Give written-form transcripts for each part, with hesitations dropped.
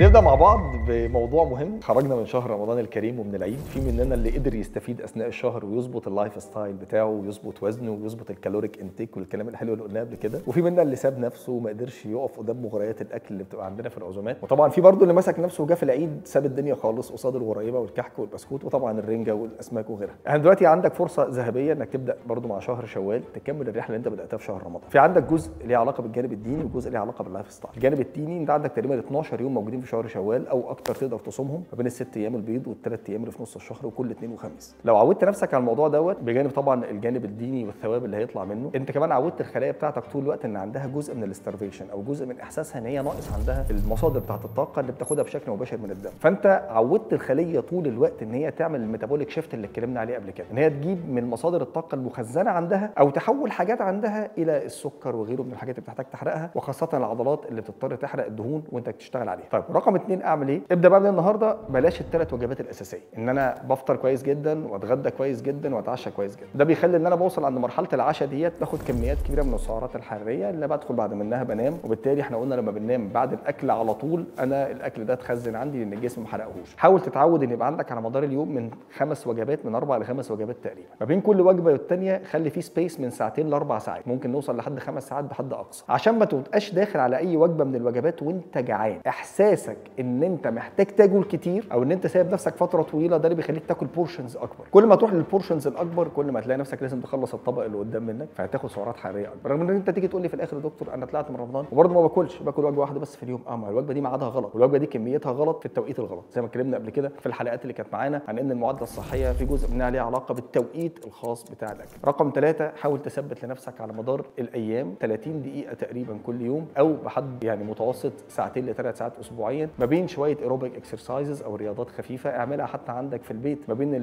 نبدأ مع بعض بموضوع مهم. خرجنا من شهر رمضان الكريم ومن العيد، في مننا اللي قدر يستفيد اثناء الشهر ويظبط اللايف ستايل بتاعه ويظبط وزنه ويظبط الكالوريك انتيك والكلام الحلو اللي قلناه قبل كده، وفي منا اللي ساب نفسه وما قدرش يقف قدام مغريات الاكل اللي بتبقى عندنا في العزومات، وطبعا في برضه اللي مسك نفسه وجا في العيد ساب الدنيا خالص قصاد الغريبه والكحك والبسكوت وطبعا الرنجه والاسماك وغيرها. يعني دلوقتي عندك فرصه ذهبيه انك تبدا برضه مع شهر شوال تكمل الرحله اللي انت بداتها في شهر رمضان. في عندك جزء ليه علاقه بالجانب الديني وجزء ليه علاقه باللايف ستايل. الجانب الديني انت عندك تقريبا 12 يوم موجودين في شهر شوال او اكتر تقدر تصومهم ما بين الست ايام البيض والثلاث ايام اللي في نص الشهر وكل اثنين وخميس. لو عودت نفسك على الموضوع دوت بجانب طبعا الجانب الديني والثواب اللي هيطلع منه، انت كمان عودت الخلايا بتاعتك طول الوقت ان عندها جزء من الاسترفيشن او جزء من احساسها ان هي ناقص عندها المصادر بتاعت الطاقه اللي بتاخدها بشكل مباشر من الدم. فانت عودت الخليه طول الوقت ان هي تعمل الميتابوليك شيفت اللي اتكلمنا عليه قبل كده، ان هي تجيب من مصادر الطاقه المخزنه عندها او تحول حاجات عندها الى السكر وغيره من الحاجات اللي بتحتاج تحرقها، وخاصه العضلات اللي بتضطر تحرق الدهون وانت بتشتغل عليها. طيب رقم 2 اعمل ايه؟ ابدا بقى من النهارده بلاش الثلاث وجبات الاساسيه، ان انا بفطر كويس جدا واتغدى كويس جدا واتعشى كويس جدا. ده بيخلي ان انا بوصل عند مرحله العشاء ديت باخد كميات كبيره من السعرات الحراريه اللي بدخل بعد منها بنام، وبالتالي احنا قلنا لما بننام بعد الاكل على طول انا الاكل ده اتخزن عندي لان الجسم ما حرقهوش. حاول تتعود ان يبقى عندك على مدار اليوم من 5 وجبات، من 4 ل 5 وجبات تقريبا. ما بين كل وجبه والثانيه خلي في سبيس من ساعتين ل4 ساعات، ممكن نوصل لحد 5 ساعات بحد اقصى، عشان ما تبقاش داخل على اي وجبه من الوجبات وانت جعان. احساسك ان انت محتاج تاكل كتير او ان انت سايب نفسك فتره طويله ده اللي بيخليك تاكل بورشنز اكبر. كل ما تروح للبورشنز الاكبر كل ما تلاقي نفسك لازم تخلص الطبق اللي قدام منك فهتاخد سعرات حراريه اكبر، رغم ان انت تيجي تقول لي في الاخر يا دكتور انا طلعت من رمضان وبرضه ما باكلش، باكل وجبه واحده بس في اليوم. ما الوجبه دي ميعادها غلط والوجبه دي كميتها غلط في التوقيت الغلط، زي ما اتكلمنا قبل كده في الحلقات اللي كانت معانا عن ان المعادله الصحيه في جزء منها ليه علاقه بالتوقيت الخاص بتاع الاكل. رقم 3 حاول تثبت لنفسك على مدار الايام 30 دقيقه تقريبا كل يوم او بحد يعني متوسط ساعتين ل3 ساعات اسبوعيا ما بين شويه ايروبيك اكسرسايزز او رياضات خفيفه اعملها حتى عندك في البيت، ما بين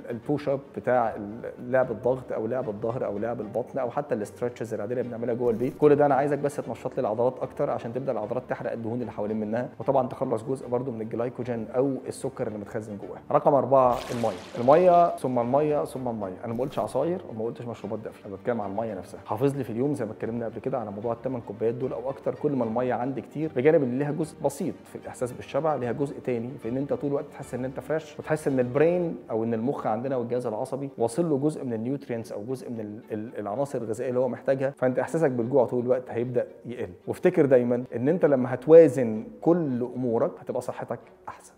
البوش اب بتاع لعب الضغط او لعب الظهر او لعب البطن او حتى الاسترتشز العاديه اللي بنعملها جوه البيت. كل ده انا عايزك بس تنشط لي العضلات اكتر عشان تبدا العضلات تحرق الدهون اللي حوالين منها، وطبعا تخلص جزء برده من الجلايكوجين او السكر اللي متخزن جواها. رقم 4 الميه ثم الميه ثم الميه. انا ما قلتش عصاير وما قلتش مشروبات دافيه، انا بتكلم عن الميه نفسها. حافظ لي في اليوم زي ما اتكلمنا قبل كده على موضوع ال8 كوبايات دول او اكتر. كل ما الميه عندي كتير بجانب ان ليها جزء بسيط في الاحساس بالشبع، ليها جزء تاني في ان انت طول الوقت تحس ان انت فريش وتحس ان البرين او ان المخ عندنا والجهاز العصبي واصل له جزء من النيوترينتس او جزء من العناصر الغذائيه اللي هو محتاجها، فانت احساسك بالجوع طول الوقت هيبدا يقل. وافتكر دايما ان انت لما هتوازن كل امورك هتبقى صحتك احسن.